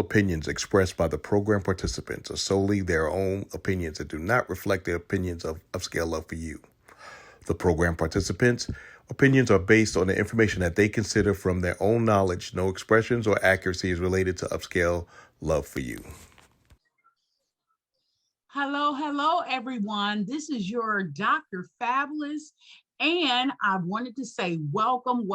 opinions expressed by the program participants are solely their own opinions and do not reflect the opinions of Upscale Love for You. The program participants' opinions are based on the information that they consider from their own knowledge. No expressions or accuracy is related to Upscale Love for You. Hello, everyone. This is your Dr. Fabulous, and I wanted to say welcome.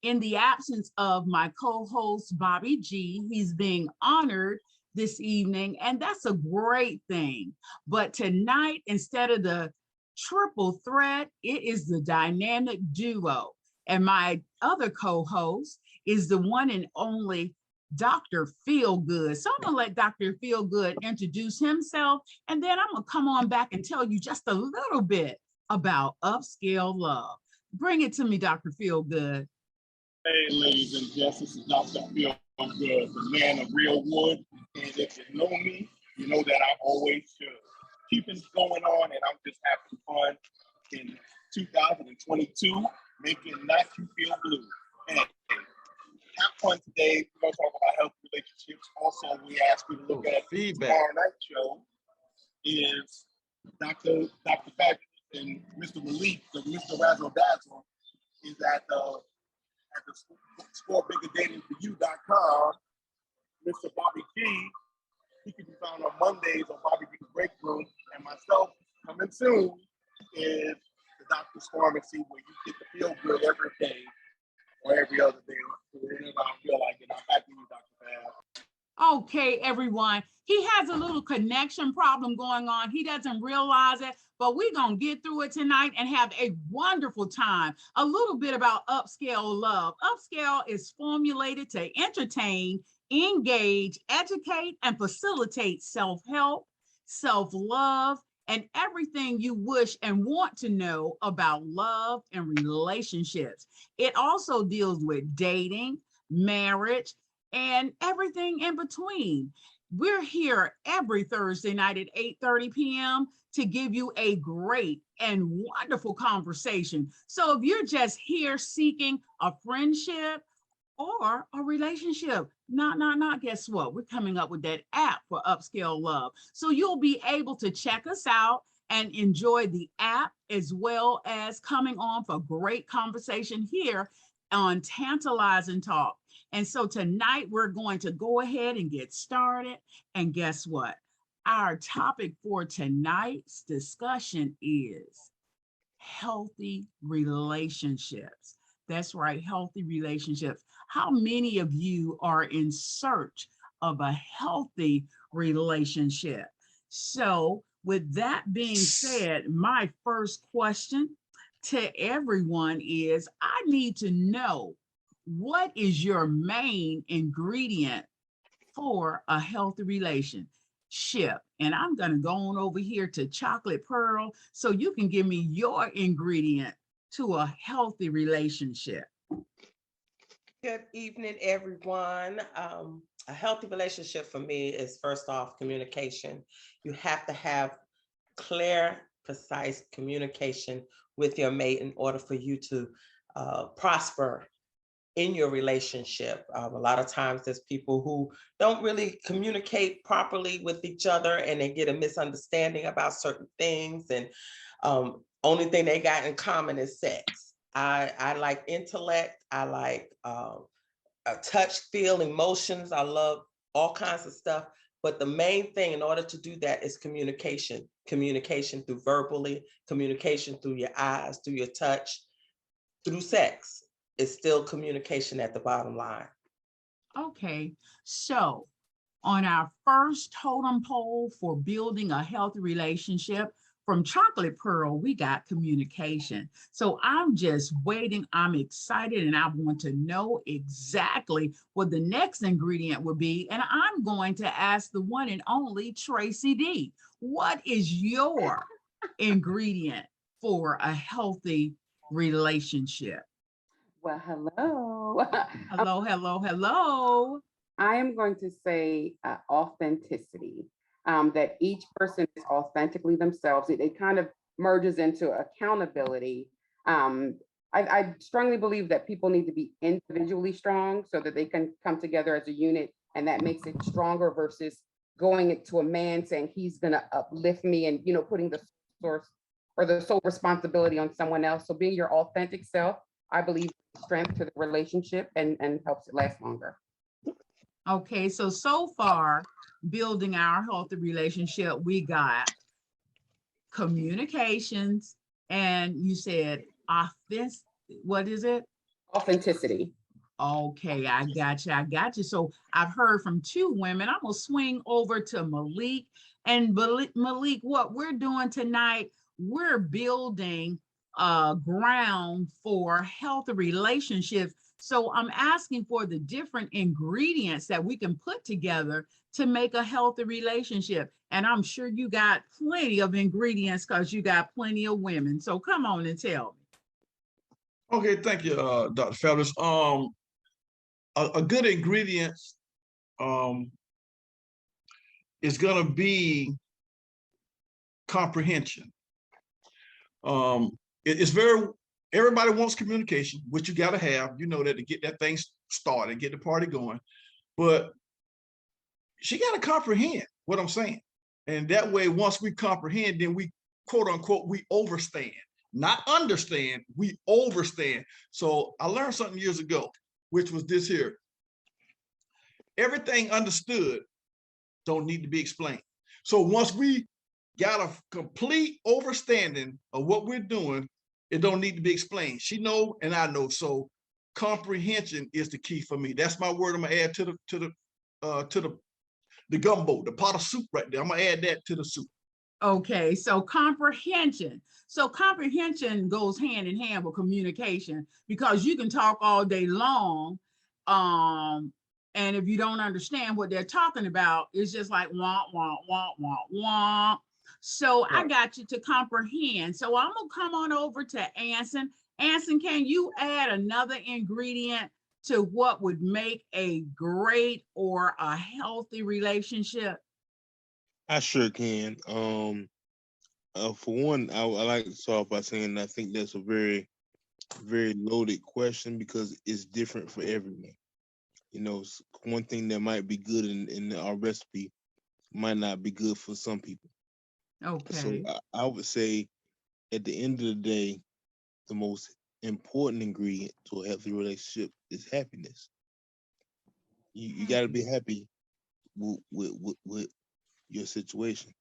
In the absence of my co-host, Bobby G, he's being honored this evening, and that's a great thing. But tonight, instead of the triple threat, it is the dynamic duo. And my other co-host is the one and only Dr. Feelgood. So I'm gonna let Dr. Feelgood introduce himself, and then I'm gonna come on back and tell you just a little bit about Upscale Love. Bring it to me, Dr. Feelgood. Hey, ladies and gents, this is Dr. Feelgood, the man of real wood. And if you know me, you know that I always should. Keeping going on, and I'm just having fun in 2022, making Not You Feel Blue. Hey, have fun today. We're going to talk about healthy relationships. Also, we ask you to look at tomorrow night show is Dr. Fabulous and Mr. Malik, the Mr. Razzle Dazzle, is at the scorebiggerdatingforyou.com. Mr. Bobby G, he can be found on Mondays on Bobby G's Break Room. And myself, coming soon, is the Doctor's Pharmacy, where you get to feel good every day or every other day, whenever I feel like it. I'm back to you, Dr. Fab. Okay, everyone. He has a little connection problem going on. He doesn't realize it, but we're going to get through it tonight and have a wonderful time. A little bit about Upscale Love. Upscale is formulated to entertain, engage, educate, and facilitate self-help, self-love, and everything you wish and want to know about love and relationships. It also deals with dating, marriage, and everything in between. We're here every Thursday night at 8:30 p.m. to give you a great and wonderful conversation. So if you're just here seeking a friendship or a relationship, guess what? We're coming up with that app for Upscale Love. So you'll be able to check us out and enjoy the app, as well as coming on for great conversation here on Tantalizing Talk. And so tonight we're going to go ahead and get started. And guess what? Our topic for tonight's discussion is healthy relationships. That's right, healthy relationships. How many of you are in search of a healthy relationship? So with that being said, my first question to everyone is, I need to know, what is your main ingredient for a healthy relationship? And I'm going to go on over here to Chocolate Pearl so you can give me your ingredient to a healthy relationship. Good evening, everyone. A healthy relationship for me is, first off, communication. You have to have clear, precise communication with your mate in order for you to prosper in your relationship. A lot of times there's people who don't really communicate properly with each other, and they get a misunderstanding about certain things, and only thing they got in common is sex. I like intellect. I like touch, feel, emotions. I love all kinds of stuff. But the main thing in order to do that is communication. Communication through verbally, communication through your eyes, through your touch, through sex. It's still communication at the bottom line. Okay, so on our first totem pole for building a healthy relationship, from Chocolate Pearl, we got communication. So I'm just waiting. I'm excited, and I want to know exactly what the next ingredient would be. And I'm going to ask the one and only Tracy D. What is your ingredient for a healthy relationship? Well, hello. Hello. I am going to say authenticity, that each person is authentically themselves. It kind of merges into accountability. I strongly believe that people need to be individually strong so that they can come together as a unit and that makes it stronger versus going to a man saying he's going to uplift me and, you know, putting the source or the sole responsibility on someone else. So being your authentic self, I believe, strength to the relationship and helps it last longer. Okay, so far, building our healthy relationship, we got communications, and you said what is it? Authenticity. Okay, I got you. So I've heard from two women. I'm gonna swing over to Malik. And Malik, what we're doing tonight, we're building ground for healthy relationships. So I'm asking for the different ingredients that we can put together to make a healthy relationship. And I'm sure you got plenty of ingredients because you got plenty of women. So come on and tell me. Okay, thank you, Dr. Felix. A good ingredient is going to be comprehension. It's everybody wants communication, which you got to have, you know, that to get that thing started, get the party going. But she got to comprehend what I'm saying. And that way, once we comprehend, then we, quote unquote, we overstand. Not understand, we overstand. So I learned something years ago, which was this here. Everything understood don't need to be explained. So once we got a complete understanding of what we're doing, it don't need to be explained. She know and I know. So comprehension is the key for me. That's my word I'm gonna add to the gumbo, the pot of soup right there. I'm gonna add that to the soup. Okay, so comprehension. So comprehension goes hand in hand with communication, because you can talk all day long, and if you don't understand what they're talking about, it's just like wah, wah, wah, wah, wah. So right. I got you to comprehend. So I'm gonna come on over to Anson. Anson, can you add another ingredient to what would make a great or a healthy relationship? I sure can. For one, I like to start off by saying I think that's a very, very loaded question because it's different for everyone. You know, one thing that might be good in our recipe might not be good for some people. Okay. So I would say at the end of the day, the most important ingredient to a healthy relationship is happiness. You got to be happy with your situation.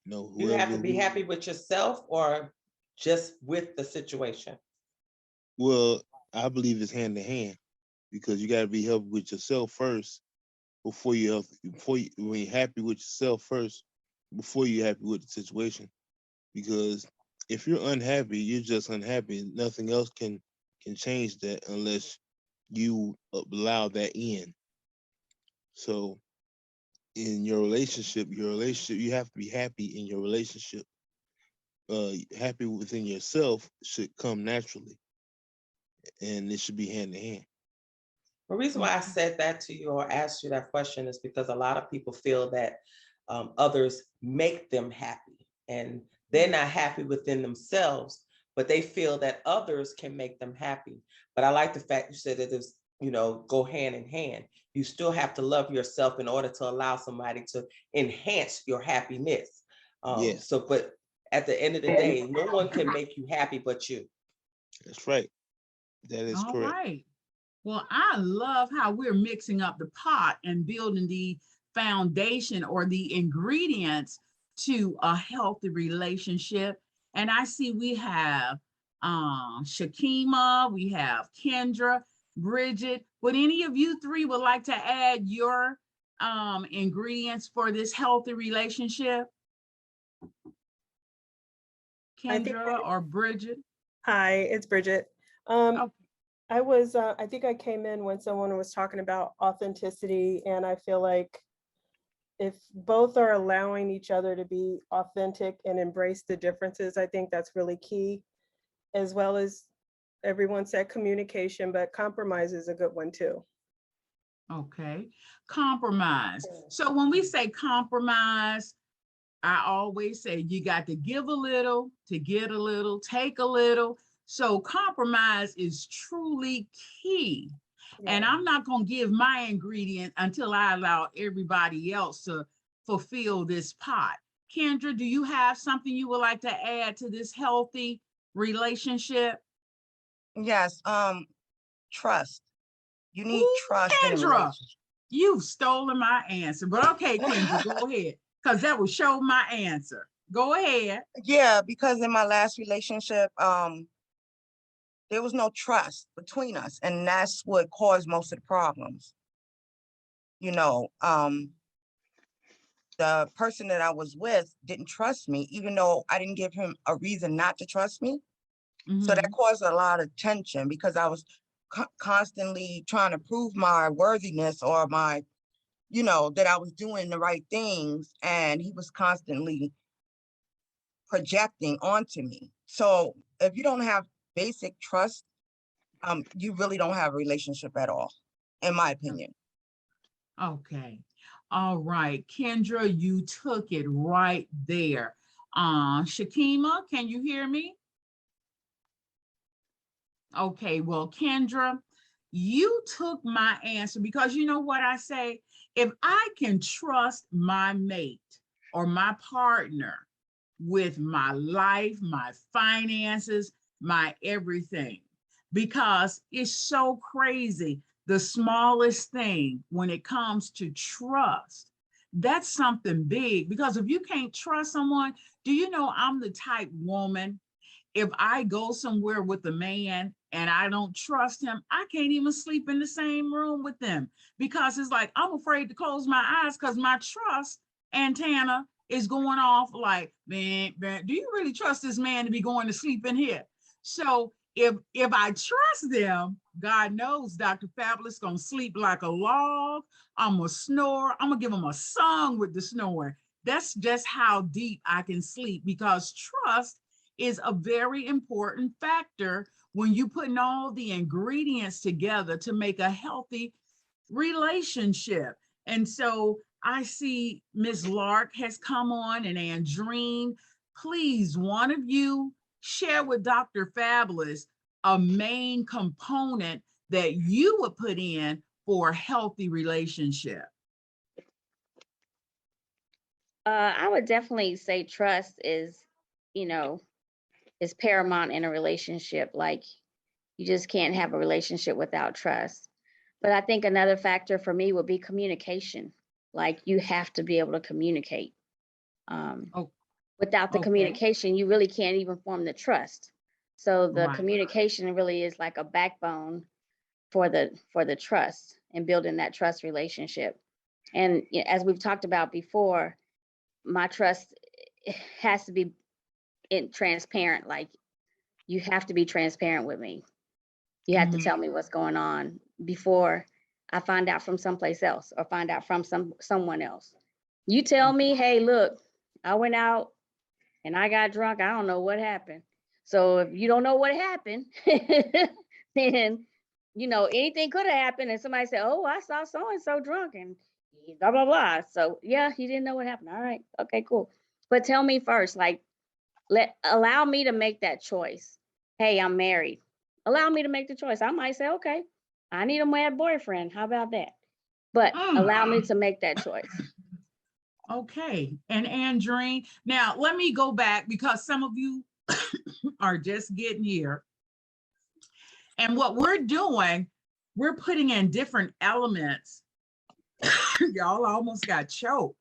No, you have to be happy with yourself or just with the situation? Well, I believe it's hand in hand because you got to be happy with yourself first when you're happy with yourself first before you're happy with the situation. Because if you're unhappy, you're just unhappy. Nothing else can change that unless you allow that in. So in your relationship, you have to be happy in your relationship. Happy within yourself should come naturally, and it should be hand in hand. The reason why I said that to you or asked you that question is because a lot of people feel that others make them happy, and they're not happy within themselves, but they feel that others can make them happy. But I like the fact you said that it's, you know, go hand in hand. You still have to love yourself in order to allow somebody to enhance your happiness. Yes. So, but at the end of the day, no one can make you happy but you. That's right. That is all correct. Right. Well, I love how we're mixing up the pot and building the foundation or the ingredients to a healthy relationship. And I see we have Shakima, we have Kendra, Bridget. Would any of you three would like to add your ingredients for this healthy relationship? Kendra or Bridget? Hi, it's Bridget. Okay. I think I came in when someone was talking about authenticity, and I feel like if both are allowing each other to be authentic and embrace the differences, I think that's really key, as well as everyone said communication, but compromise is a good one too. Okay, compromise. So when we say compromise, I always say you got to give a little to get a little, take a little. So compromise is truly key. And I'm not going to give my ingredient until I allow everybody else to fulfill this pot. Kendra, do you have something you would like to add to this healthy relationship? Yes, trust. You need Ooh, trust in a Kendra, relationship. you've stolen my answer. But okay, Kendra, go ahead. Because that will show my answer. Go ahead. Yeah, because in my last relationship, there was no trust between us, and that's what caused most of the problems. You know, the person that I was with didn't trust me, even though I didn't give him a reason not to trust me. So that caused a lot of tension because I was constantly trying to prove my worthiness or my, you know, that I was doing the right things, and he was constantly projecting onto me. So if you don't have basic trust, you really don't have a relationship at all, in my opinion. Okay. All right. Kendra, you took it right there. Shakima, can you hear me? Okay, well, Kendra, you took my answer because you know what I say? If I can trust my mate or my partner with my life, my finances, my everything, because it's so crazy. The smallest thing when it comes to trust, that's something big. Because if you can't trust someone, do you know I'm the type woman, if I go somewhere with a man and I don't trust him, I can't even sleep in the same room with them because it's like, I'm afraid to close my eyes because my trust antenna is going off like, man, do you really trust this man to be going to sleep in here? So if I trust them, God knows Dr. Fabulous gonna sleep like a log. I'm gonna snore. I'm gonna give him a song with the snoring. That's just how deep I can sleep because trust is a very important factor when you putting all the ingredients together to make a healthy relationship. And so I see Ms. Lark has come on and Andreen. Please, one of you share with Dr. Fabulous a main component that you would put in for a healthy relationship. I would definitely say trust is, is paramount in a relationship. Like you just can't have a relationship without trust. But I think another factor for me would be communication. Like you have to be able to communicate. Without the communication, you really can't even form the trust. So the communication really is like a backbone for the trust and building that trust relationship. And as we've talked about before, my trust has to be transparent. Like you have to be transparent with me. You have to tell me what's going on before I find out from someplace else or find out from someone else. You tell me, hey, look, I went out and I got drunk. I don't know what happened. So if you don't know what happened, then, anything could have happened. And somebody said, oh, I saw so-and-so drunk and blah, blah, blah. So yeah, he didn't know what happened. All right. Okay, cool. But tell me first, like, allow me to make that choice. Hey, I'm married. Allow me to make the choice. I might say, okay, I need a mad boyfriend. How about that? But allow me to make that choice. Okay. And Andreen, now let me go back because some of you are just getting here. And what we're doing, we're putting in different elements. Y'all almost got choked.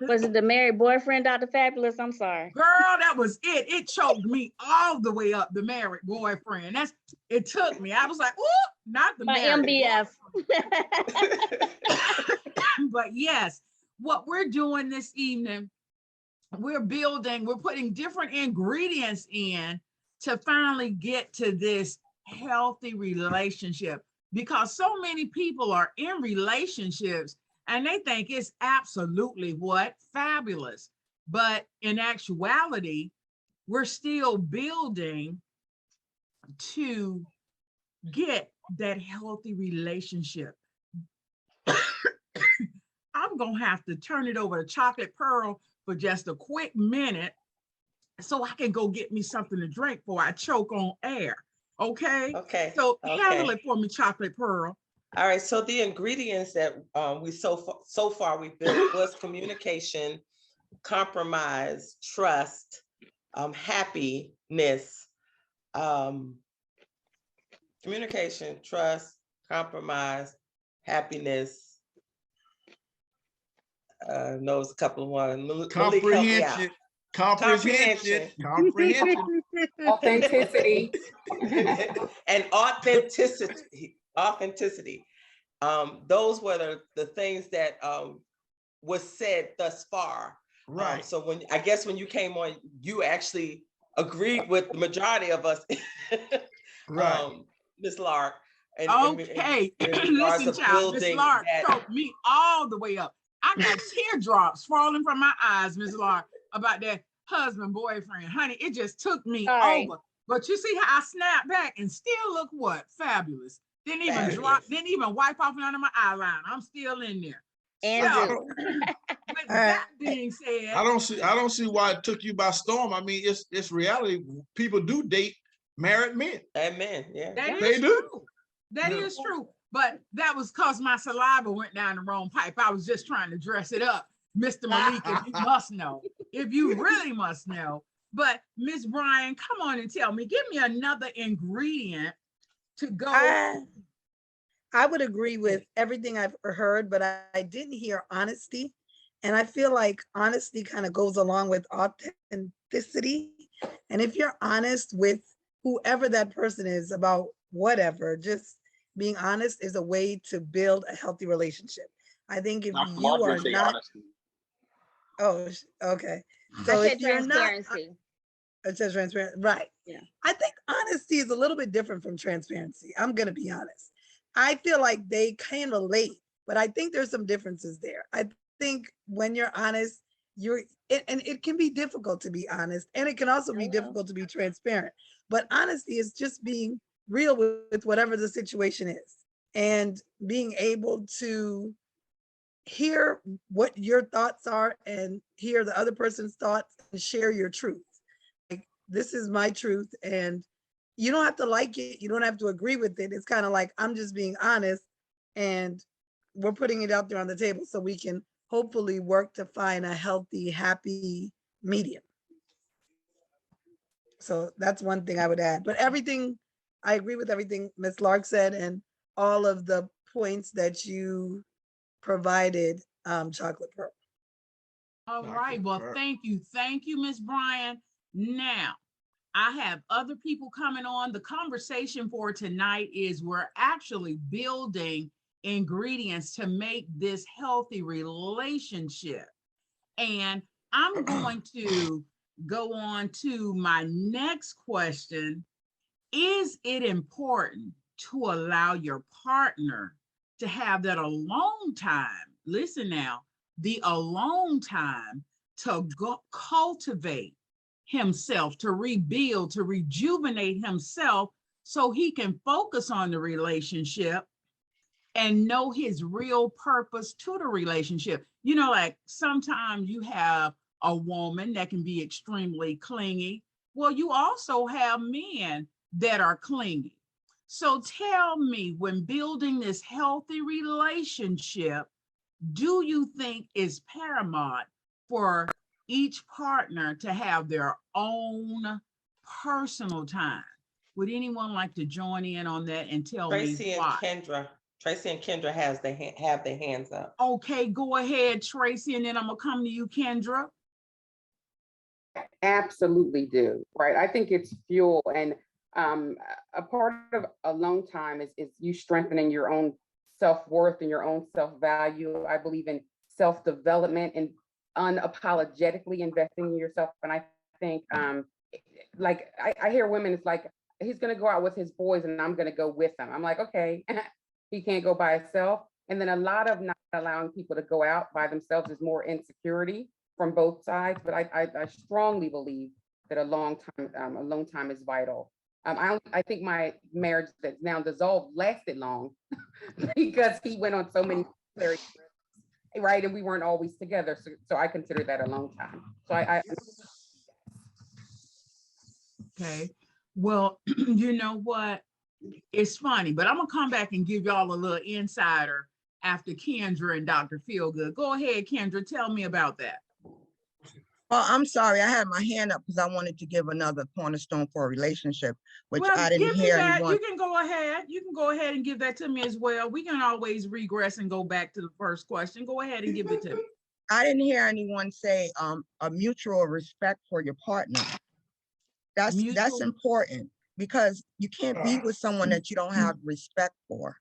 Was it the married boyfriend, Dr. Fabulous? I'm sorry. Girl, that was it. It choked me all the way up, the married boyfriend. It took me. I was like, ooh, not the My married MBF. But yes, what we're doing this evening, we're putting different ingredients in to finally get to this healthy relationship because so many people are in relationships and they think it's absolutely fabulous. But in actuality, we're still building to get that healthy relationship. I'm going to have to turn it over to Chocolate Pearl for just a quick minute so I can go get me something to drink before I choke on air. Okay. Okay. So handle Okay. it for me, Chocolate Pearl. All right. So the ingredients that we so far we built was communication, compromise, trust, happiness, communication, trust, compromise, happiness. Knows a couple of ones. Malik, help me out. Comprehension. Authenticity. And authenticity. Those were the things that was said thus far. Right. So when you came on, you actually agreed with the majority of us. Right. Ms. Lark. Okay. Listen, child, Ms. Lark choked me all the way up. I got teardrops falling from my eyes, Ms. Lark, about that husband, boyfriend. Honey, it just took me over. But you see how I snapped back and still look what? Fabulous. Didn't even wipe off none of my eyeliner. I'm still in there. And so, with that being said, I don't see why it took you by storm. I mean, it's reality. People do date married men. Amen. Yeah. They do. That is true. But that was because my saliva went down the wrong pipe. I was just trying to dress it up. Mr. Malik, if you must know, if you really must know. But Miss Bryan, come on and tell me, give me another ingredient to go. I would agree with everything I've heard, but I didn't hear honesty. And I feel like honesty kind of goes along with authenticity. And if you're honest with whoever that person is about whatever, just being honest is a way to build a healthy relationship. I think if you are not, oh, okay. So if you're not, it says transparent, right? Yeah. I think honesty is a little bit different from transparency. I'm gonna be honest. I feel like they can relate, but I think there's some differences there. I think when you're honest, and it can be difficult to be honest, and it can also be difficult to be transparent. But honesty is just being real with whatever the situation is and being able to hear what your thoughts are and hear the other person's thoughts and share your truth. Like, this is my truth, and you don't have to like it. You don't have to agree with it. It's kind of like, I'm just being honest, and we're putting it out there on the table so we can hopefully work to find a healthy, happy medium. So that's one thing I would add. But everything, I agree with everything Ms. Lark said and all of the points that you provided, Chocolate Pearl. All right. Well, thank you. Thank you, Ms. Bryan. Now, I have other people coming on. The conversation for tonight is we're actually building ingredients to make this healthy relationship. And I'm going to go on to my next question. Is it important to allow your partner to have that alone time? Listen now, the alone time to cultivate himself, to rebuild, to rejuvenate himself so he can focus on the relationship and know his real purpose to the relationship. You know, like sometimes you have a woman that can be extremely clingy. Well, you also have men that are clingy. So tell me, when building this healthy relationship, do you think is paramount for each partner to have their own personal time? Would anyone like to join in on that and tell me why? Tracy and Kendra have their hands up. Okay, go ahead, Tracy, and then I'm gonna come to you, Kendra. Absolutely do, right? I think it's fuel, and a part of alone time is you strengthening your own self-worth and your own self-value. I believe in self-development and unapologetically investing in yourself. And I think like I hear women, it's like, he's gonna go out with his boys and I'm gonna go with him. I'm like, okay, he can't go by himself. And then a lot of not allowing people to go out by themselves is more insecurity from both sides. But I strongly believe that alone time is vital. I think my marriage that's now dissolved lasted long because he went on so many trips, right? And we weren't always together. So I consider that a long time. So I okay. Well, you know what? It's funny, but I'm gonna come back and give y'all a little insider after Kendra and Dr. Feelgood. Go ahead, Kendra, tell me about that. Well, I'm sorry, I had my hand up because I wanted to give another cornerstone for a relationship, which Well, I didn't give me hear that. anyone. You can go ahead. You can go ahead and give that to me as well. We can always regress and go back to the first question. Go ahead and give it to me. I didn't hear anyone say a mutual respect for your partner. That's important, because you can't be with someone that you don't have respect for.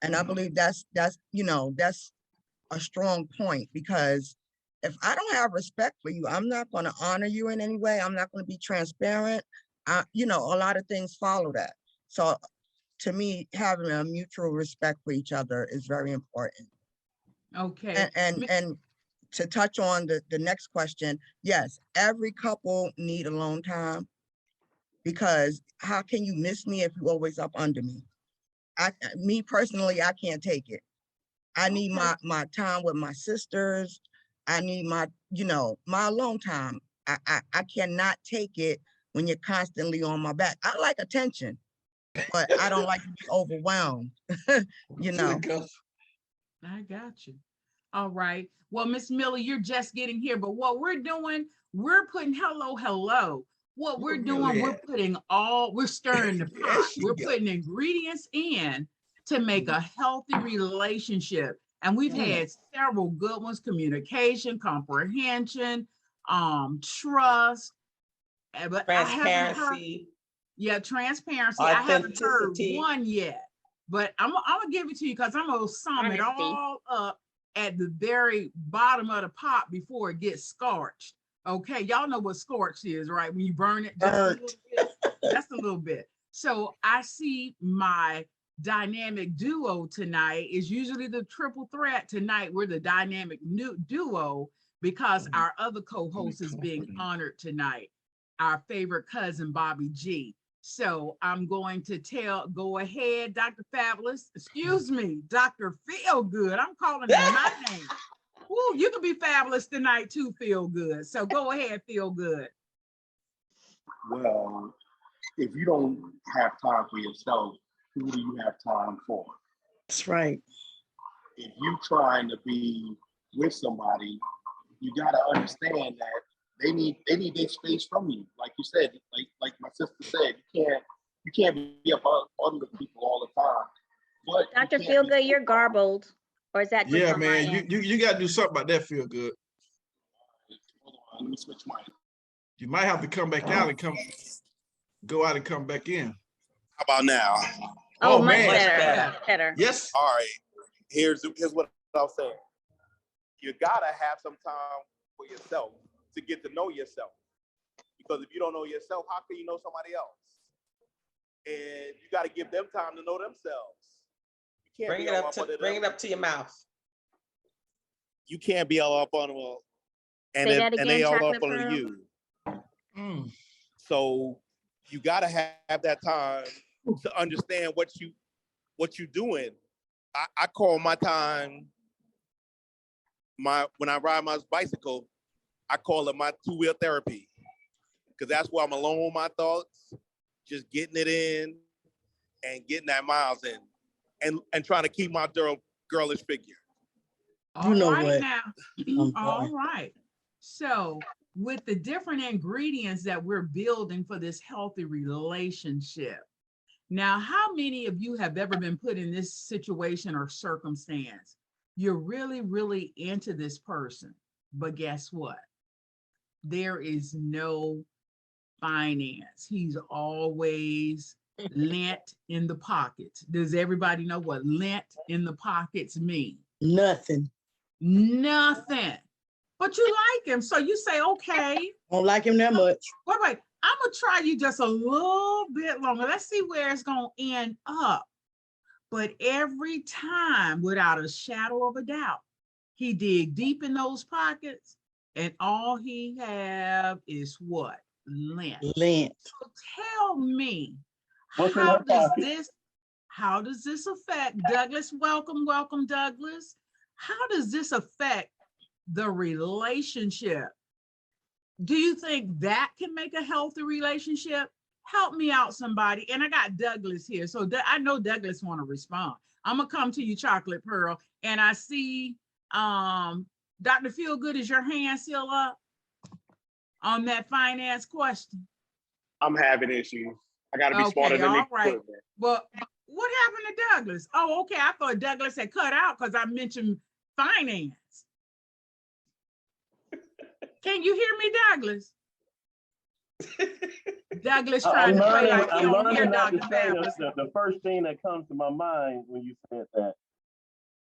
And I believe that's a strong point, because if I don't have respect for you, I'm not going to honor you in any way. I'm not going to be transparent. A lot of things follow that. So to me, having a mutual respect for each other is very important. Okay. And to touch on the next question, yes, every couple need alone time, because how can you miss me if you're always up under me? Me personally, I can't take it. I need my time with my sisters. I need my alone time. I cannot take it when you're constantly on my back. I like attention, but I don't like to be overwhelmed. I got you. All right. Well, Miss Miller, you're just getting here, but what we're doing, we're putting hello. What we're doing, we're stirring the pot. We're putting ingredients in to make a healthy relationship. And we've had several good ones: communication, comprehension, trust, but transparency. Transparency. I haven't heard Authenticity. one yet, but I'm gonna give it to you because I'm gonna sum it all up at the very bottom of the pot before it gets scorched. Okay, y'all know what scorched is, right? When you burn it just a little bit, just a little bit. So I see my dynamic duo tonight is usually the triple threat. Tonight we're the dynamic duo because our other co-host is being honored tonight, our favorite cousin Bobby G. So I'm going to go ahead, Dr. Fabulous, excuse me, Dr. Feelgood. I'm calling him my name. Woo, you can be fabulous tonight too, Feelgood. So go ahead, Feelgood. Well, if you don't have time for yourself, who do you have time for? That's right. If you're trying to be with somebody, you got to understand that they need their space from you. Like you said, like my sister said, you can't be up under people all the time. But Dr. Feelgood, you're garbled. Or is that just yeah, on man? my end? You got to do something about that. Feel good. Hold on, let me switch mine. You might have to come back out and go out and come back in. How about now? Oh, much man. better. Yes. All right. Here's what I'll say. You gotta have some time for yourself to get to know yourself. Because if you don't know yourself, how can you know somebody else? And you got to give them time to know themselves. You can't bring it up to your mouth. You can't be all up on them, and they all up on you. So you got to have that time to understand what you're doing. I call my time when I ride my bicycle, I call it my two-wheel therapy, because that's where I'm alone with my thoughts, just getting it in and getting that miles in, and trying to keep my girlish figure. All right now. All right. So with the different ingredients that we're building for this healthy relationship, now, how many of you have ever been put in this situation or circumstance? You're really, really into this person, but guess what? There is no finance. He's always lent in the pockets. Does everybody know what lent in the pockets mean? Nothing. But you like him, so you say, okay. Don't like him that much. Wait. I'm gonna try you just a little bit longer. Let's see where it's gonna end up. But every time, without a shadow of a doubt, he dig deep in those pockets, and all he have is what? Lent. So tell me, how does this affect Douglas? Welcome, Douglas. How does this affect the relationship? Do you think that can make a healthy relationship? help me out, somebody. And I got Douglas here. So I know Douglas want to respond. I'm going to come to you, Chocolate Pearl. And I see Dr. Feelgood, is your hand still up on that finance question? I'm having issues. I got to be smarter than all the right. equipment. Well, what happened to Douglas? Oh, okay. I thought Douglas had cut out because I mentioned finance. Can you hear me, Douglas? Douglas trying to play like he don't hear Dr. Fabulous. The first thing that comes to my mind when you said that.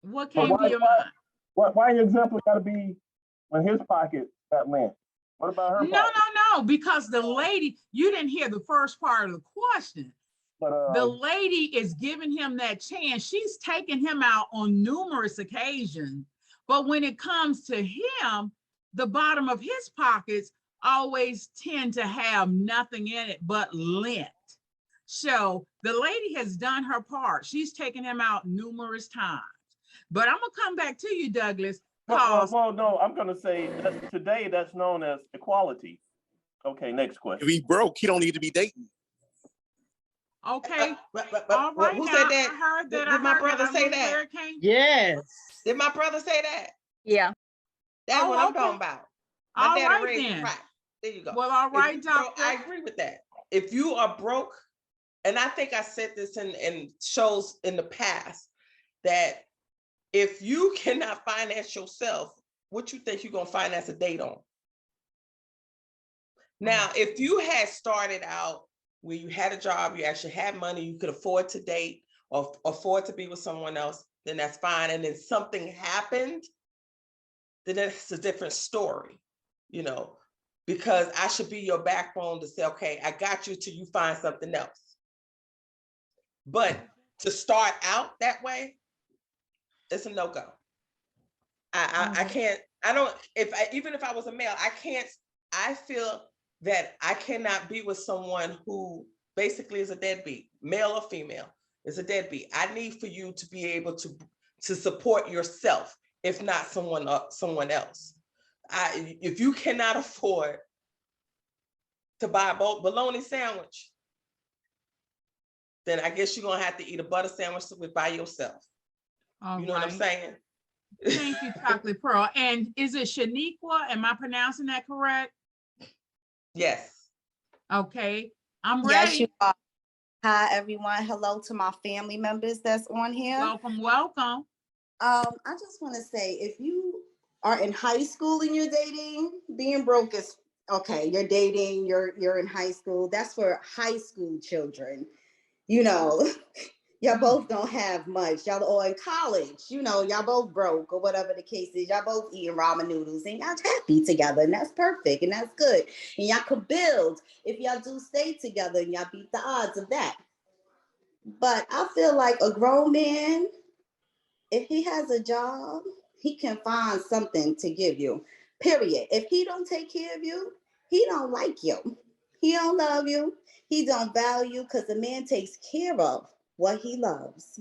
What came to your mind? Why your example got to be when his pocket got lint? What about her? No, because the lady, you didn't hear the first part of the question. But the lady is giving him that chance. She's taken him out on numerous occasions. But when it comes to him, the bottom of his pockets always tend to have nothing in it but lint. So the lady has done her part. She's taken him out numerous times. But I'm gonna come back to you, Douglas. Well, no, I'm gonna say that today that's known as equality. Okay, next question. If he broke, he don't need to be dating. Okay. All right. Who said that? I heard that. Did my brother say that? Yes. Did my brother say that? Yeah. That's what I'm talking about. My daddy raised me right. There you go. Well, all right, Doctor. I agree with that. If you are broke, and I think I said this in shows in the past, that if you cannot finance yourself, what you think you're gonna finance a date on? Now, if you had started out where you had a job, you actually had money, you could afford to date or afford to be with someone else, then that's fine. And then something happened, then that's a different story, you know, because I should be your backbone to say, okay, I got you till you find something else. But to start out that way, it's a no-go. I can't, even if I was a male, I feel that I cannot be with someone who basically is a deadbeat, male or female, is a deadbeat. I need for you to be able to support yourself, if not someone else. If you cannot afford to buy a bologna sandwich, then I guess you're gonna have to eat a butter sandwich by yourself. You know what I'm saying? Thank you, Chocolate Pearl. And is it Shaniqua? Am I pronouncing that correct? Yes. Okay, I'm ready. Yes, you are. Hi, everyone. Hello to my family members that's on here. Welcome. I just want to say, if you are in high school and you're dating, being broke is okay. You're dating, you're in high school. That's for high school children. You know, y'all both don't have much. Y'all or in college, you know, y'all both broke or whatever the case is. Y'all both eating ramen noodles and y'all happy together, and that's perfect and that's good. And y'all could build if y'all do stay together and y'all beat the odds of that. But I feel like a grown man, if he has a job, he can find something to give you. Period. If he don't take care of you, he don't like you. He don't love you. He don't value, because the man takes care of what he loves.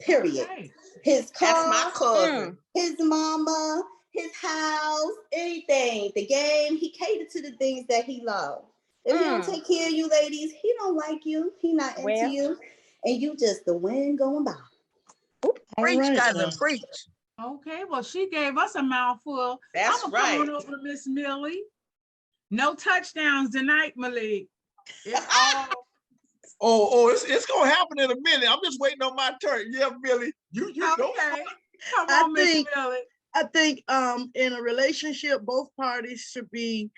Period. Okay. His car, that's my cousin. His mama, his house, anything, the game, he catered to the things that he loves. If he don't take care of you ladies, he don't like you. He not into you. And you just the wind going by. Preach, cousin, preach. Okay, well, she gave us a mouthful. That's I'm right. Come on over to Miss Millie. No touchdowns tonight, Malik. It's all. It's gonna happen in a minute. I'm just waiting on my turn. Yeah, Billy, you okay. know. Come on, Miss Millie. I think in a relationship, both parties should be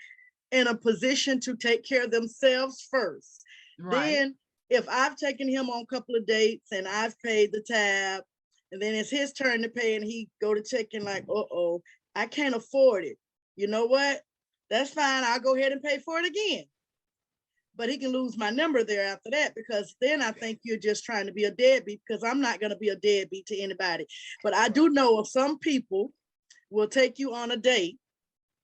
in a position to take care of themselves first. Right. Then, if I've taken him on a couple of dates and I've paid the tab, and then it's his turn to pay, and he go to check and like, I can't afford it. You know what? That's fine. I'll go ahead and pay for it again. But he can lose my number there after that, because then I think you're just trying to be a deadbeat, because I'm not going to be a deadbeat to anybody. But I do know of some people will take you on a date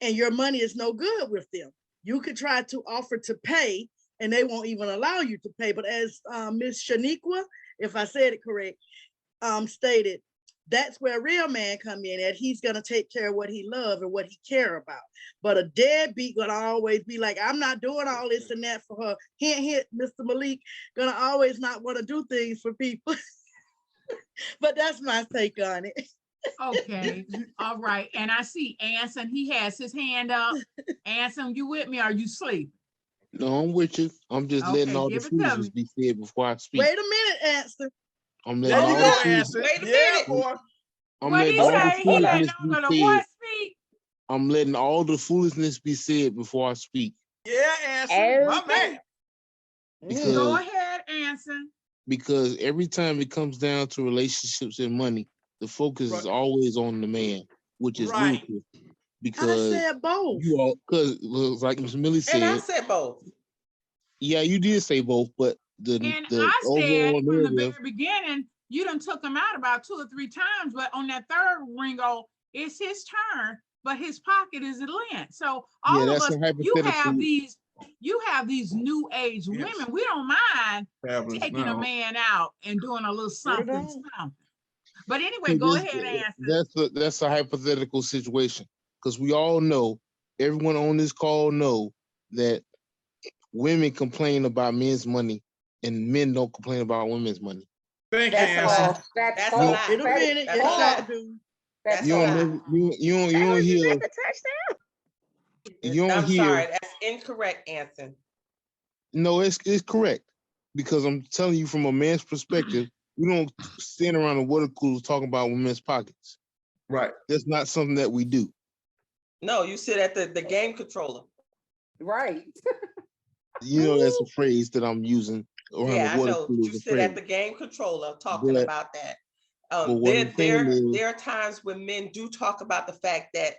and your money is no good with them. You could try to offer to pay and they won't even allow you to pay. But as Miss Shaniqua, if I said it correct, stated, That's where a real man come in, and he's gonna take care of what he love and what he care about. But a deadbeat gonna always be like, I'm not doing all this and that for her. Hint, Mr. Malik, gonna always not want to do things for people. But that's my take on it. Okay, all right. And I see Anson, he has his hand up. Anson, you with me? Or are you asleep? No, I'm with you. I'm just letting Okay, all the give it to foolishness me. be said before I speak. Wait a minute, Anson. I'm There letting you all go, the foolishness. Anson. Wait a Yeah, minute. boy. I'm What he letting all the say? He letting foolishness all of the be what said. speak? I'm letting all the foolishness be said before I speak. Yeah, Anson. My man. Go Because ahead, Anson. because every time it comes down to relationships and money, the focus is always on the man, which is Right. ludicrous. I Because said both. you all, because like Ms. Millie And I said, said both. yeah, you did say both, but And the I said overall from the narrative, very beginning, you done took him out about 2 or 3 times, but on that third ringo, it's his turn, but his pocket is lent. So yeah, all of that's us, a hypothetical. you have these new age women. We don't mind Fabulous taking a now. man out and doing a little something, on. something. But anyway, See, go this, ahead, Anson. that's a hypothetical situation because we all know, everyone on this call know that women complain about men's money and men don't complain about women's money. Thank you, That's a Anson. lie. That's That's a false. lie. In a That is minute, That's yes, a false. y'all do. That's That's You a don't false. lie. never, you don't That was just hear, at the touchdown. you don't I'm hear. sorry. That's incorrect, Anson. No, it's correct because I'm telling you from a man's perspective, we don't stand around the water cooler talking about women's pockets. Right. That's not something that we do. No, you sit at the game controller. Right. You know, that's a phrase that I'm using around Yeah, the I water know. cooler. You Is a sit at phrase. the game controller talking But about that. what I'm saying is, There are times when men do talk about the fact that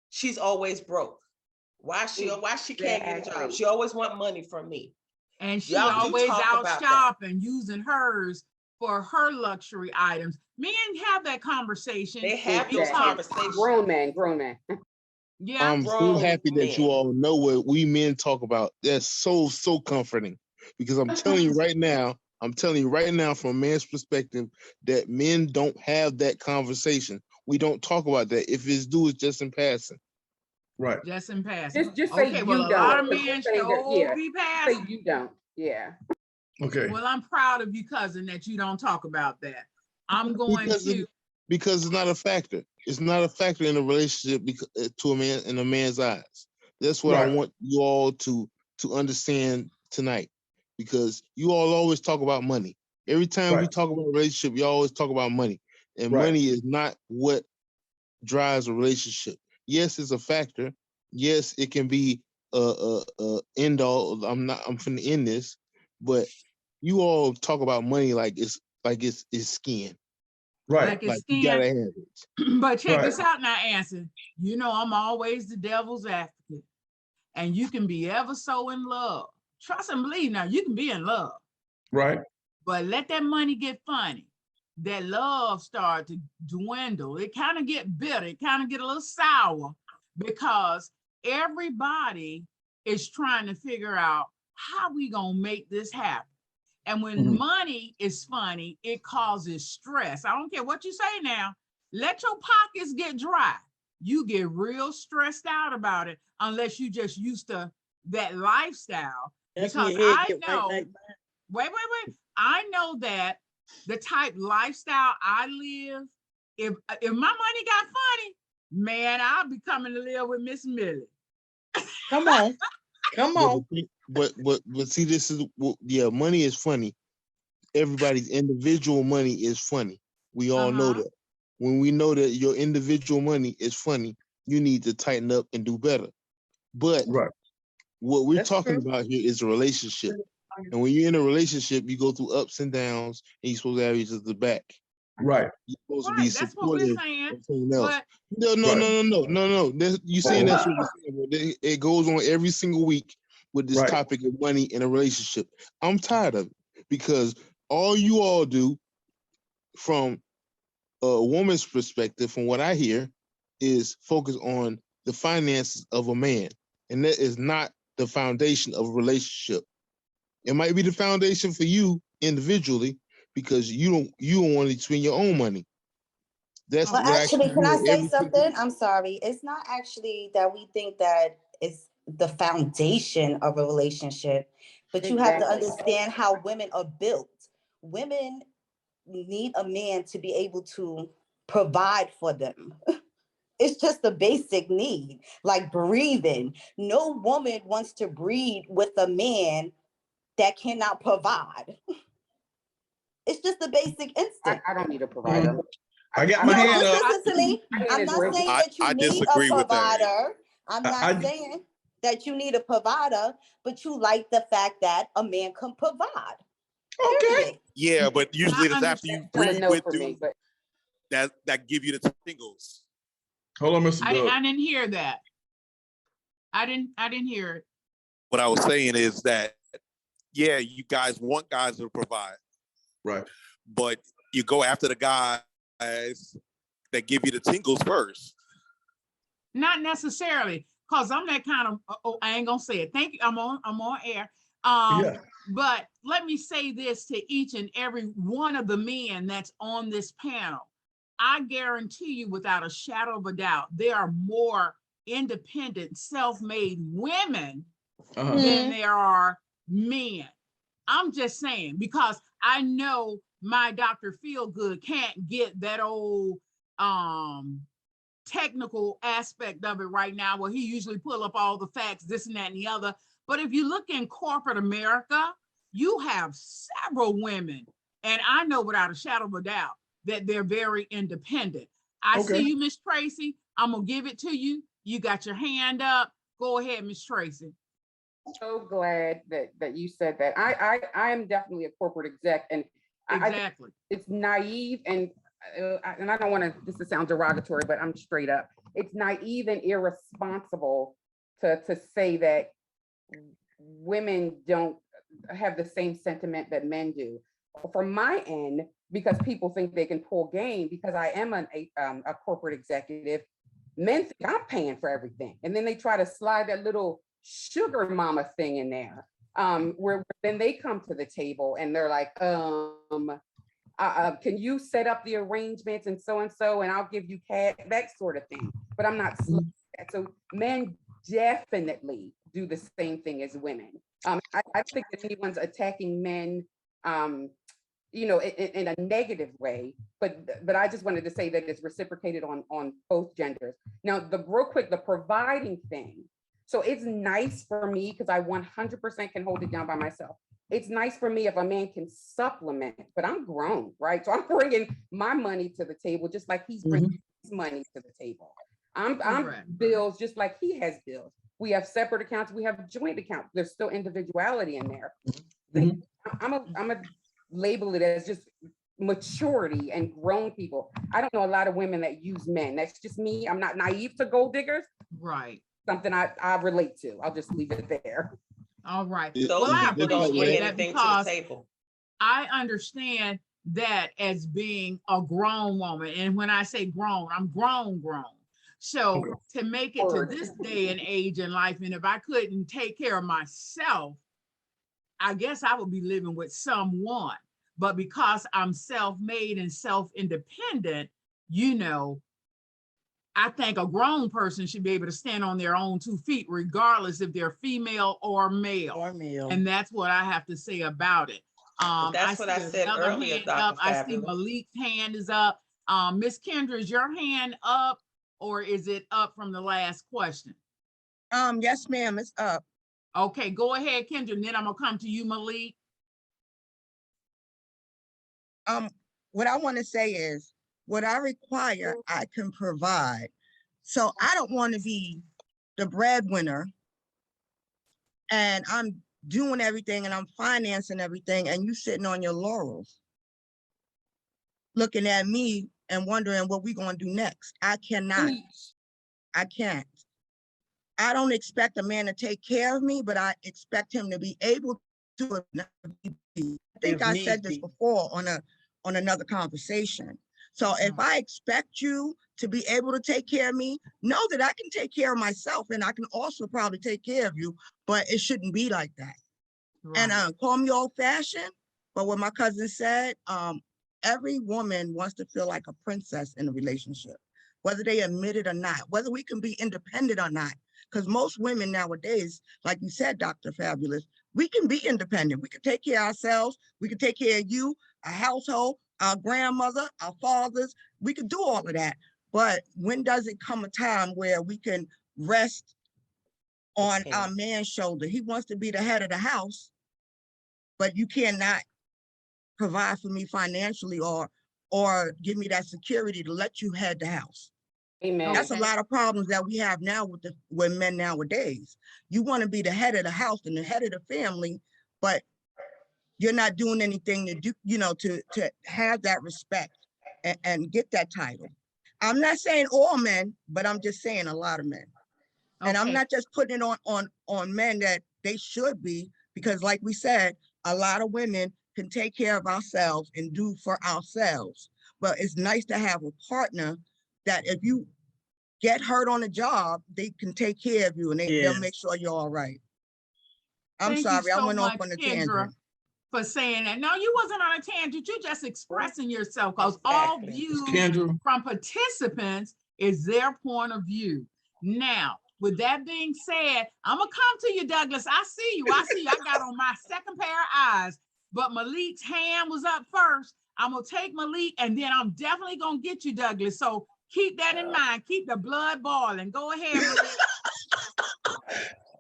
she's always broke. Why she can't get a job? Exactly. She always want money from me. And she Y'all do always talk out about that. shopping, using hers for her luxury items. Men have that conversation. They have those Exactly. conversations. Grown men. Yeah. I'm so Grown happy that you men. all know what we men talk about. That's so comforting because I'm telling you right now from a man's perspective that men don't have that conversation. We don't talk about that. If it's due, it's just in passing. Right. Just in passing. Just say Okay, you well, a don't. lot of 'cause men you're saying that, sure yeah. be Say passing. you don't. Yeah. Okay. Well, I'm proud of you, cousin, that you don't talk about that. I'm going to. Because it's not a factor. It's not a factor in a relationship to a man in a man's eyes. That's what I want you all to understand tonight. Because you all always talk about money. Every time we talk about a relationship, you always talk about money. And money is not what drives a relationship. Yes, it's a factor. Yes, it can be end all. I'm finna end this, but you all talk about money like it's skin. Like it's Like you gotta skin. have it. But check this out now, Anson. You know I'm always the devil's advocate. And you can be ever so in love. Trust and believe now, you can be in love. Right. But let that money get funny. That love start to dwindle. It kind of get bitter. It kind of get a little sour because everybody is trying to figure out how we gonna make this happen. And when money is funny, it causes stress. I don't care what you say now. Let your pockets get dry. You get real stressed out about it unless you just used to that lifestyle. That's because when your head I get know, right like wait. I know that the type lifestyle I live, if my money got funny, man, I'll be coming to live with Miss Millie. Come on. Come on. But see, this is money is funny. Everybody's individual money is funny. We all know that. When we know that your individual money is funny, you need to tighten up and do better. But what we're talking about here is a relationship. And when you're in a relationship, you go through ups and downs, and you're supposed to have each other's back. Right. You're supposed to be That's what we're supportive saying. of someone else. But No. You saying that's what we're saying. It goes on every single week with this topic of money in a relationship. I'm tired of it because all you all do from a woman's perspective, from what I hear, is focus on the finances of a man. And that is not the foundation of a relationship. It might be the foundation for you individually because you don't want to spend your own money. That's Well, what I actually, keep can I hearing say every something? I'm sorry. It's not actually that we think that it's the foundation of a relationship, but you have to Exactly. understand how women are built. Women need a man to be able to provide for them. It's just a basic need, like breathing. No woman wants to breed with a man that cannot provide. It's just a basic instinct. I don't need a provider. I got I my don't. No, hand just up. listen to me. My hand I'm is not raised. saying that you I need a disagree with that. provider. I'm not I saying that you need a provider, but you like the fact that a man can provide. okay. Period. Yeah, but usually I it's after understand. you Still a breathe no with for me, them but that give you the tingles. Hold on, Mr. Doug. I didn't hear that. I didn't hear it. What I was saying is that, yeah, you guys want guys to provide, Right. but you go after the guys that give you the tingles first. Not necessarily, because I'm that kind of, I ain't gonna say it. Thank you. I'm on air. Yeah. But let me say this to each and every one of the men that's on this panel. I guarantee you without a shadow of a doubt, there are more independent, self-made women than there are men. I'm just saying, because I know my Dr. Feelgood can't get that old technical aspect of it right now, where he usually pull up all the facts, this and that and the other. But if you look in corporate America, you have several women, and I know without a shadow of a doubt that they're very independent. I see you, Miss Tracy. I'm gonna give it to you. You got your hand up. Go ahead, Miss Tracy. so glad that you said that. I am definitely a corporate exec, and exactly, it's naive and I don't want to, this to sound derogatory, but I'm straight up. It's naive and irresponsible to say that women don't have the same sentiment that men do. From my end, because people think they can pull game, because I am a corporate executive, men think I'm paying for everything, and then they try to slide that little sugar mama thing in there, where then they come to the table and they're like, can you set up the arrangements and so, and I'll give you cash, that sort of thing. But I'm not. So men definitely do the same thing as women. I think that anyone's attacking men, in a negative way, but I just wanted to say that it's reciprocated on both genders. Now, the real quick, the providing thing. So it's nice for me because I 100% can hold it down by myself. It's nice for me if a man can supplement, but I'm grown, right? So I'm bringing my money to the table just like he's bringing his money to the table. I'm bills just like he has bills. We have separate accounts. We have joint accounts. There's still individuality in there. I'm a label it as just maturity and grown people. I don't know a lot of women that use men. That's just me. I'm not naive to gold diggers. Right. Something I relate to. I'll just leave it there. All right. Those Well, I people don't bring appreciate that anything to the because table. I understand that as being a grown woman. And when I say grown, I'm grown. So to make it to this day and age in life, and if I couldn't take care of myself, I guess I would be living with someone. But because I'm self-made and self-independent, I think a grown person should be able to stand on their own 2 feet, regardless if they're female or male. And that's what I have to say about it. That's what I said earlier, Dr. I see Malik's hand is up. Miss Kendra, is your hand up or is it up from the last question? Yes, ma'am, it's up. Okay, go ahead, Kendra, and then I'm gonna come to you, Malik. What I want to say is, what I require, I can provide. So I don't want to be the breadwinner and I'm doing everything and I'm financing everything and you sitting on your laurels, looking at me and wondering what we're going to do next. I cannot. I can't. I don't expect a man to take care of me, but I expect him to be able to. I think I said this before on another conversation. So if I expect you to be able to take care of me, know that I can take care of myself and I can also probably take care of you, but it shouldn't be like that. Right. And call me old fashioned, but what my cousin said, every woman wants to feel like a princess in a relationship, whether they admit it or not, whether we can be independent or not. Because most women nowadays, like you said, Dr. Fabulous, we can be independent. We can take care of ourselves. We can take care of you, our household, our grandmother, our fathers. We can do all of that. But when does it come a time where we can rest on our man's shoulder? He wants to be the head of the house, but you cannot provide for me financially or give me that security to let you head the house. Amen. That's a lot of problems that we have now with men nowadays. You want to be the head of the house and the head of the family, but you're not doing anything to do, to have that respect and get that title. I'm not saying all men, but I'm just saying a lot of men. And I'm not just putting it on men that they should be, because like we said, a lot of women can take care of ourselves and do for ourselves. But it's nice to have a partner that if you get hurt on a job, they can take care of you and they'll make sure you're all right. I'm sorry, I went off on a tangent. For saying that. No, you wasn't on a tangent. You're just expressing yourself, because all views from participants is their point of view. Now, with that being said, I'm gonna come to you, Douglas. I see you. I got on my second pair of eyes, but Malik's hand was up first. I'm gonna take Malik, and then I'm definitely gonna get you, Douglas. So keep that in mind. Keep the blood boiling. Go ahead, Malik.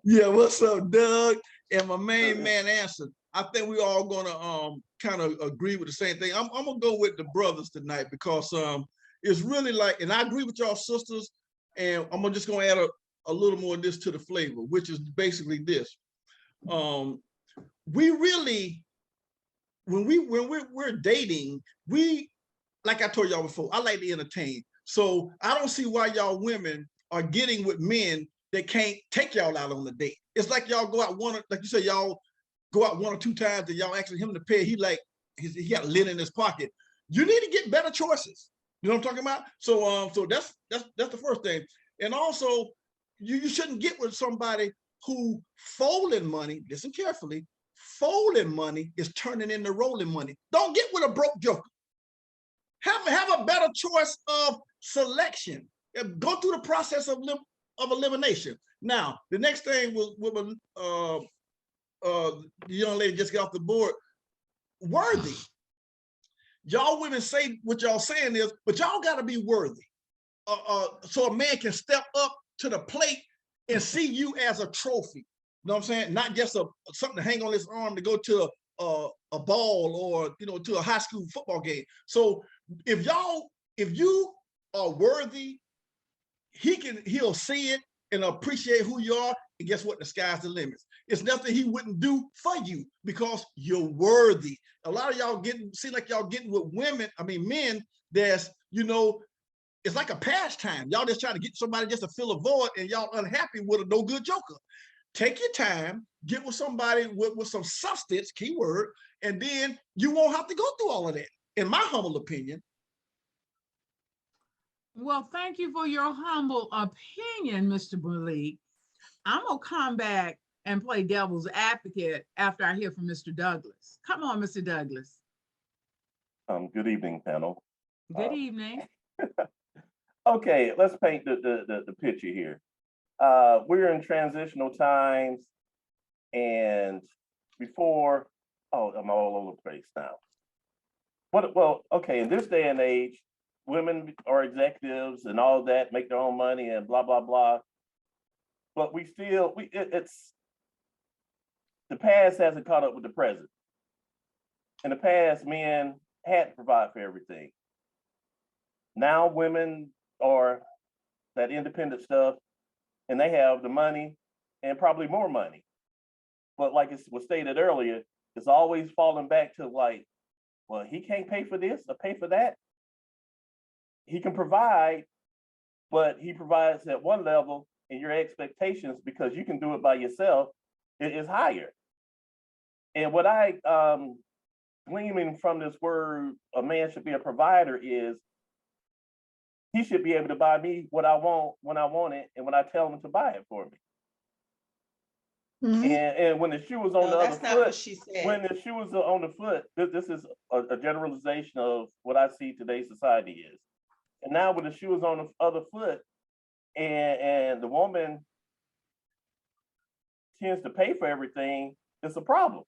Yeah, what's up, Doug? And my main man answered. I think we all gonna kind of agree with the same thing. I'm gonna go with the brothers tonight because it's really like, and I agree with y'all sisters, and I'm just gonna add a little more of this to the flavor, which is basically this. We really, when we're dating, we, like I told y'all before, I like to entertain. So I don't see why y'all women are getting with men that can't take y'all out on a date. It's like y'all go out like you said, y'all go out 1 or 2 times and y'all asking him to pay. He got lint in his pocket. You need to get better choices. You know what I'm talking about? So that's the first thing. And also, you shouldn't get with somebody who folding money. Listen carefully. Folding money is turning into rolling money. Don't get with a broke joker. Have a better choice of selection. Go through the process of elimination. Now, the next thing was with the young lady just got off the board. Worthy. Y'all women say what y'all saying is, but y'all got to be worthy. So a man can step up to the plate and see you as a trophy. You know what I'm saying? Not just something to hang on his arm to go to a ball or to a high school football game. So if you are worthy, he'll see it and appreciate who you are. And guess what? The sky's the limit. It's nothing he wouldn't do for you because you're worthy. A lot of y'all seem like y'all getting with men that's, it's like a pastime. Y'all just trying to get somebody just to fill a void and y'all unhappy with a no good joker. Take your time, get with somebody with some substance, keyword, and then you won't have to go through all of that, in my humble opinion. Well, thank you for your humble opinion, Mr. Malik. I'm going to come back and play devil's advocate after I hear from Mr. Douglas. Come on, Mr. Douglas. Good evening, panel. Good evening. Okay, let's paint the picture here. We're in transitional times, and before, I'm all over the place now. Well, okay, in this day and age, women are executives and all that, make their own money and blah, blah, blah. But it's the past hasn't caught up with the present. In the past, men had to provide for everything. Now women are that independent stuff, and they have the money and probably more money. But like it was stated earlier, it's always falling back to like, well, he can't pay for this or pay for that. He can provide, but he provides at one level, and your expectations, because you can do it by yourself, is higher. And what I gleaming from this word, a man should be a provider, is he should be able to buy me what I want when I want it and when I tell him to buy it for me. And when the shoe was on No, the other that's not what foot, she said. when the shoe was on the foot, this is a generalization of what I see today's society is. And now when the shoe is on the other foot and the woman tends to pay for everything, it's a problem.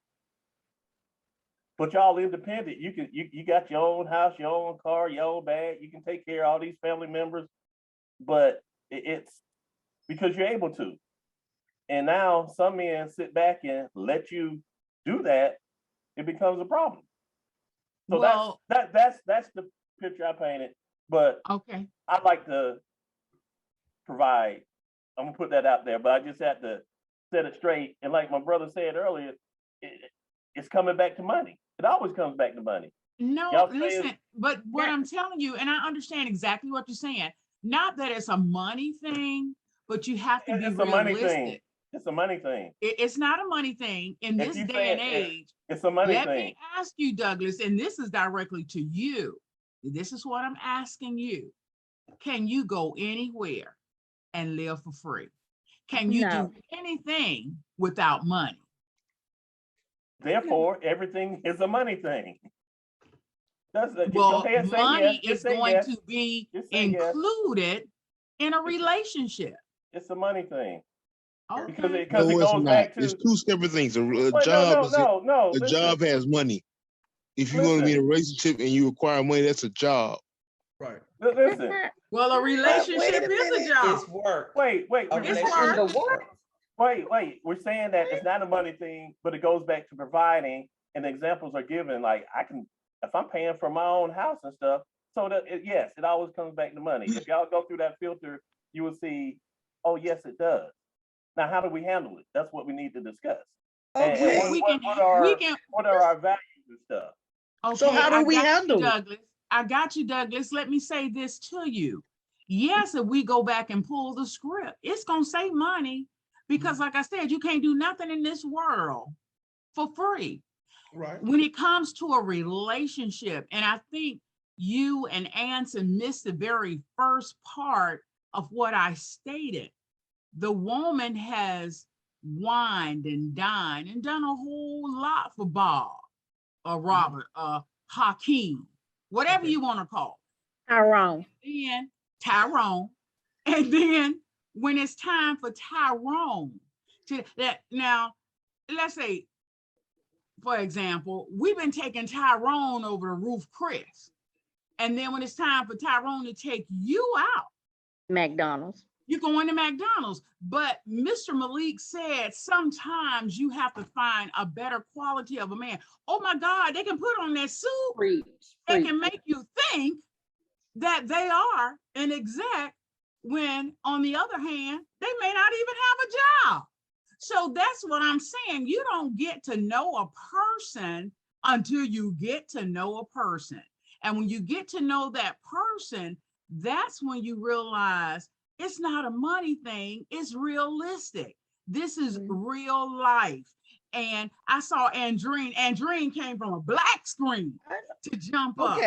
But y'all independent. You got your own house, your own car, your own bag. You can take care of all these family members, but it's because you're able to. And now some men sit back and let you do that. It becomes a problem. So Well, that's the picture I painted. But okay, I'd like to provide. I'm gonna put that out there, but I just have to set it straight. And like my brother said earlier, it's coming back to money. It always comes back to money. no, Y'all listen, saying, but what I'm telling you, and I understand exactly what you're saying, not that it's a money thing, but you have to be it's a money thing. realistic. It's a money thing. It's not a money thing in If this you day say and age. it's a money Let thing. me ask you, Douglas, and this is directly to you. This is what I'm asking you. Can you go anywhere and live for free? Can you No. do anything without money? Therefore, everything is a money thing. That's go Well, ahead, say money yes. is going to be included in a relationship. It's a money thing. Okay. Because it No, it's goes not. back to It's two separate things. A Wait, job no. a Listen. job has money. If you're going to be in a relationship and you require money, that's a job. Right. Listen. Well, a relationship is a job. It's work. Wait. It's work. Wait. We're saying that it's not a money thing, but it goes back to providing, and the examples are given. Like if I'm paying for my own house and stuff, so that yes, it always comes back to money. If y'all go through that filter, you will see, oh yes, it does. Now, how do we handle it? That's what we need to discuss. Okay. And what are our values and stuff? Okay, So how do we handle it? Douglas? I got you, Douglas. Let me say this to you. Yes, if we go back and pull the script, it's going to save money because, like I said, you can't do nothing in this world for free. Right. When it comes to a relationship, and I think you and Anson missed the very first part of what I stated. The woman has wined and dined and done a whole lot for Bob or Robert, Hakeem, whatever you want to call Tyrone. Then Tyrone. And then when it's time for Tyrone to that now, let's say, for example, we've been taking Tyrone over to Ruth Chris. And then when it's time for Tyrone to take you out, McDonald's. you're going to McDonald's. But Mr. Malik said sometimes you have to find a better quality of a man. Oh my God, they can put on that suit. They can make you think that they are an exec when on the other hand, they may not even have a job. So that's what I'm saying. You don't get to know a person until you get to know a person. And when you get to know that person, that's when you realize it's not a money thing, it's realistic. This is real life. And I saw Andreen. Andreen came from a black screen to jump up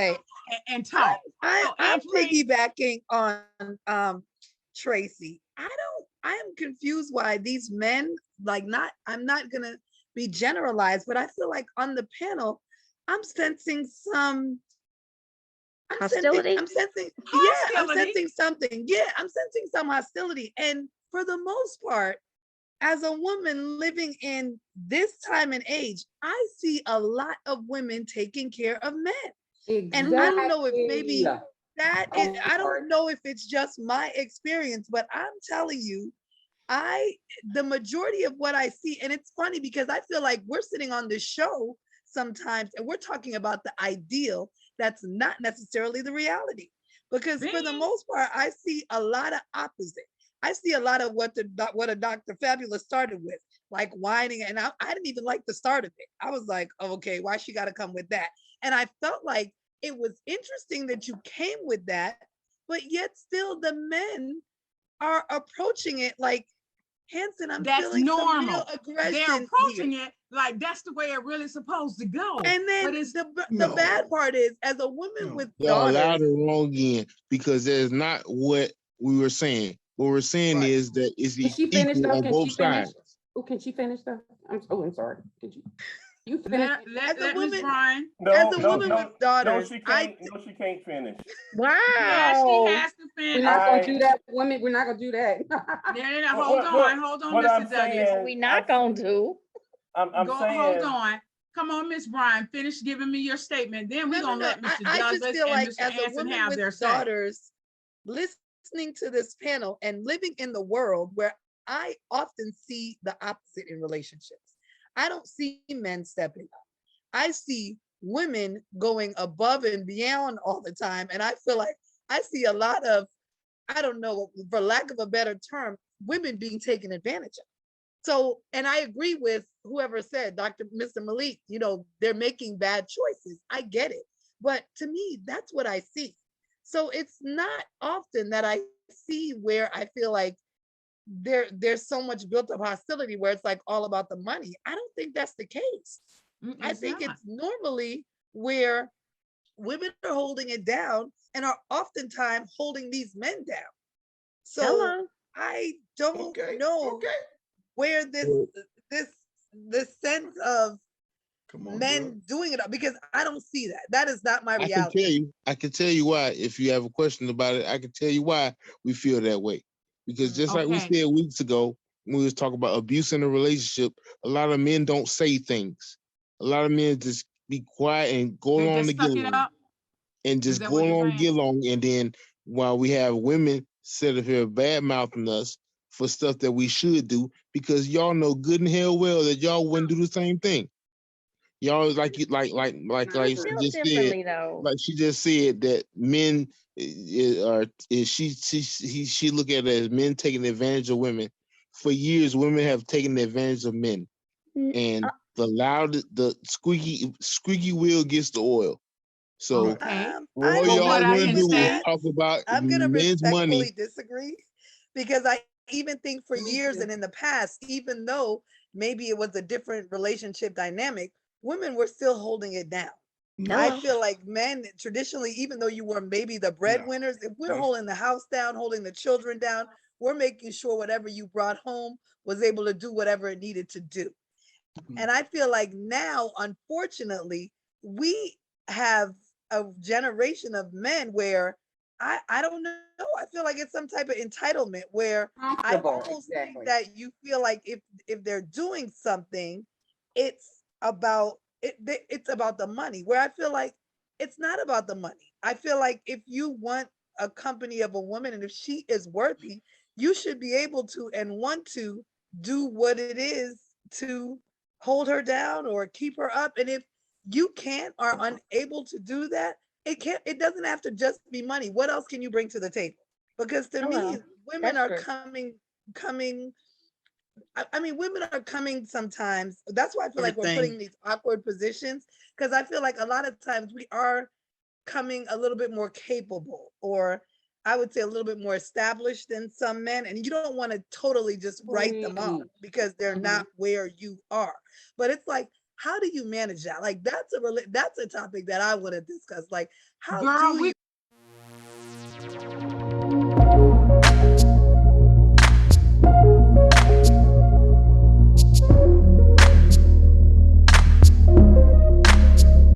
and talk. I'm piggybacking on Tracy. I am confused why these men, I'm not gonna be generalized, but I feel like on the panel, I'm sensing some hostility. I'm sensing something. Yeah, I'm sensing some hostility. And for the most part, as a woman living in this time and age, I see a lot of women taking care of men. Exactly. And I don't know if maybe I don't know if it's just my experience, but I'm telling you, the majority of what I see, and it's funny because I feel like we're sitting on this show sometimes and we're talking about the ideal that's not necessarily the reality. Because for the most part, I see a lot of opposite. I see a lot of what a Dr. Fabulous started with, like whining, and I didn't even like the start of it. I was like, oh, okay, why she got to come with that? And I felt like it was interesting that you came with that, but yet still the men are approaching it like, Hanson, I'm feeling some real aggression. They're approaching it like that's the way it really supposed to go. And then the bad part is, as a woman with Y'all daughters, allowed it wrong again because that's not what we were saying. What we're saying is that it's equal on both sides. Oh, can she finish though? I'm sorry. Could you finish? Let Ms. Bryan. As a woman with daughters, she can't finish. Wow. Yeah, she has to We're finish. not gonna do that, women. We're not gonna do that. No, hold on, what I'm Mr. Douglas. saying- We not gonna do. I'm saying. Hold on. Come on, Miss Bryan, finish giving me your statement. Then we're gonna let Mr. I just Douglas feel and like Mr. as a Anson woman have with their say. daughters, listening to this panel and living in the world where I often see the opposite in relationships. I don't see men stepping up. I see women going above and beyond all the time. And I feel like I see a lot of, I don't know, for lack of a better term, women being taken advantage of. So, and I agree with whoever said, Mr. Malik, you know, they're making bad choices. I get it. But to me, that's what I see. So it's not often that I see where I feel like there's so much built up hostility where it's like all about the money. I don't think that's the case. I think it's normally where women are holding it down and are oftentimes holding these men down. So I don't know where this sense of men doing it, because I don't see that. That is not my reality. I can tell you why. If you have a question about it, I can tell you why we feel that way. Because just like we said weeks ago, when we was talking about abuse in a relationship, a lot of men don't say things. A lot of men just be quiet and go along to get along. And just go along and get along. And then while we have women sit up here bad mouthing us for stuff that we should do, because y'all know good and hell well that y'all wouldn't do the same thing. Y'all like she just said that men she look at it as men taking advantage of women. For years, women have taken advantage of men, and the squeaky wheel gets the oil. So all y'all want to do is talk about I'm gonna men's respectfully money. disagree, because I even think for years and in the past, even though maybe it was a different relationship dynamic, women were still holding it down. I feel like men traditionally, even though you were maybe the breadwinners, if we're holding the house down, holding the children down, we're making sure whatever you brought home was able to do whatever it needed to do. And I feel like now, unfortunately, we have a generation of men where I don't know. I feel like it's some type of entitlement where I almost think that you feel like if they're doing something, it's about it's about the money. Where I feel like it's not about the money. I feel like if you want a company of a woman and if she is worthy, you should be able to and want to do what it is to hold her down or keep her up. And if you can't or unable to do that, it doesn't have to just be money. What else can you bring to the table? Because to me, women are coming. I mean, women are coming sometimes. That's why I feel like we're putting these awkward positions, because I feel like a lot of times we are coming a little bit more capable, or I would say a little bit more established than some men. And you don't want to totally just write them off because they're not where you are. But it's like, how do you manage that? Like that's a topic that I want to discuss. Like, how do you